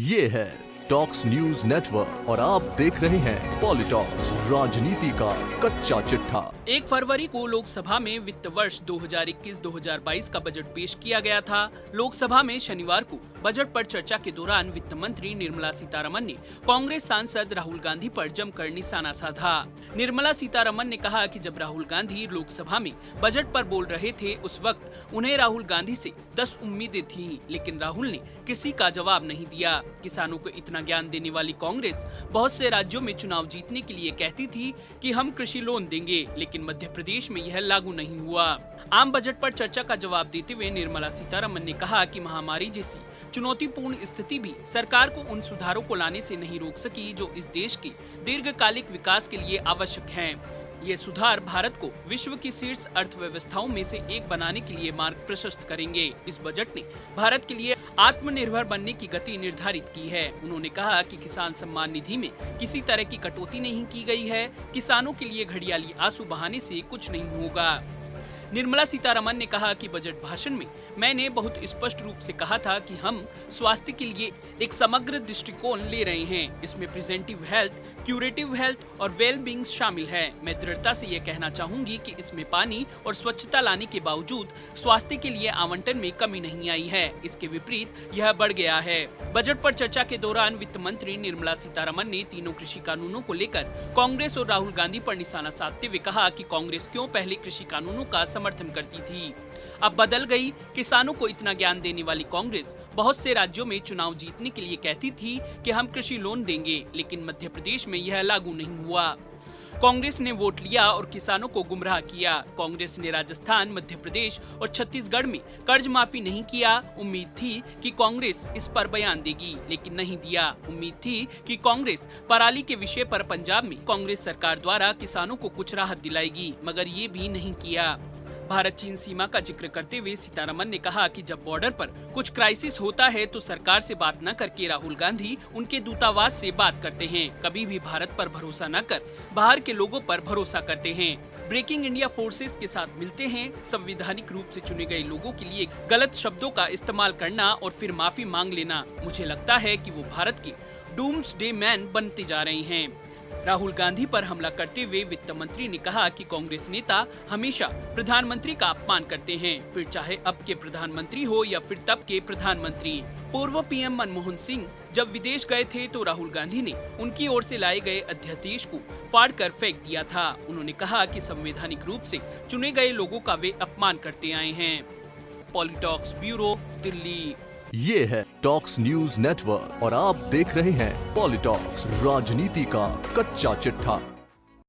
ये है talks news network और आप देख रहे हैं पॉलिटॉक्स, राजनीति का कच्चा चिट्ठा। 1 फरवरी को लोकसभा में वित्त वर्ष 2021-2022 का बजट पेश किया गया था। लोकसभा में शनिवार को बजट पर चर्चा के दौरान वित्त मंत्री निर्मला सीतारमन ने कांग्रेस सांसद राहुल गांधी पर जमकर निशाना साधा। निर्मला सीतारमन ने कहा कि जब राहुल गांधी लोकसभा में बजट पर बोल रहे थे, उस वक्त उन्हें राहुल गांधी से 10 उम्मीदें थीं, लेकिन राहुल ने किसी का जवाब नहीं दिया। किसानों को इतना ज्ञान देने वाली कांग्रेस बहुत से राज्यों में चुनाव जीतने के लिए कहती थी कि हम कृषि लोन देंगे, लेकिन मध्य प्रदेश में यह लागू नहीं हुआ। आम बजट पर चर्चा का जवाब देते हुए निर्मला सीतारमन ने कहा कि महामारी जैसी चुनौतीपूर्ण स्थिति भी सरकार को उन सुधारों को लाने से नहीं रोक सकी जो इस देश के दीर्घकालिक विकास के लिए आवश्यक हैं। ये सुधार भारत को विश्व की शीर्ष अर्थव्यवस्थाओं में से एक बनाने के लिए मार्ग प्रशस्त करेंगे। इस बजट ने भारत के लिए आत्मनिर्भर बनने की गति निर्धारित की है। उन्होंने कहा कि किसान सम्मान निधि में किसी तरह की कटौती नहीं की गई है। किसानों के लिए घड़ियाली आंसू बहाने से कुछ नहीं होगा। निर्मला सीतारमन ने कहा कि बजट भाषण में मैंने बहुत स्पष्ट रूप से कहा था कि हम स्वास्थ्य के लिए एक समग्र दृष्टिकोण ले रहे हैं। इसमें प्रिवेंटिव हेल्थ, क्यूरेटिव हेल्थ और वेल बीइंग शामिल है। मैं दृढ़ता से यह कहना चाहूंगी कि इसमें पानी और स्वच्छता लाने के बावजूद स्वास्थ्य के लिए आवंटन में कमी नहीं आई है। इसके विपरीत यह बढ़ गया है। बजट पर चर्चा के दौरान वित्त मंत्री निर्मला सीतारमन ने तीनों कृषि कानूनों को लेकर कांग्रेस और राहुल गांधी पर निशाना साधते हुए कहा कि कांग्रेस क्यों पहले कृषि कानूनों का समर्थन करती थी, अब बदल गई। किसानों को इतना ज्ञान देने वाली कांग्रेस बहुत से राज्यों में चुनाव जीतने के लिए कहती थी कि हम कृषि लोन देंगे, लेकिन मध्य प्रदेश में यह लागू नहीं हुआ। कांग्रेस ने वोट लिया और किसानों को गुमराह किया। कांग्रेस ने राजस्थान, मध्य प्रदेश और छत्तीसगढ़ में कर्ज माफी नहीं किया। उम्मीद थी कि कांग्रेस इस पर बयान देगी, लेकिन नहीं दिया। उम्मीद थी कि कांग्रेस पराली के विषय पर पंजाब में कांग्रेस सरकार द्वारा किसानों को कुछ राहत दिलाएगी, मगर ये भी नहीं किया। भारत चीन सीमा का जिक्र करते हुए सीतारमन ने कहा कि जब बॉर्डर पर कुछ क्राइसिस होता है तो सरकार से बात न करके राहुल गांधी उनके दूतावास से बात करते हैं। कभी भी भारत पर भरोसा न कर बाहर के लोगों पर भरोसा करते हैं। ब्रेकिंग इंडिया फोर्सेस के साथ मिलते हैं। संवैधानिक रूप से चुने गए लोगों के लिए गलत शब्दों का इस्तेमाल करना और फिर माफी मांग लेना, मुझे लगता है कि वो भारत के डूम्सडे मैन बनते जा रहे हैं। राहुल गांधी पर हमला करते हुए वित्त मंत्री ने कहा कि कांग्रेस नेता हमेशा प्रधानमंत्री का अपमान करते हैं, फिर चाहे अब के प्रधानमंत्री हो या फिर तब के प्रधानमंत्री। पूर्व पीएम मनमोहन सिंह जब विदेश गए थे तो राहुल गांधी ने उनकी ओर से लाए गए अध्यादेश को फाड़कर फेंक दिया था। उन्होंने कहा कि संवैधानिक रूप से चुने गए लोगों का वे अपमान करते आए हैं। पॉलिटॉक्स ब्यूरो, दिल्ली। ये है टॉक्स न्यूज नेटवर्क और आप देख रहे हैं पॉलिटॉक्स, राजनीति का कच्चा चिट्ठा।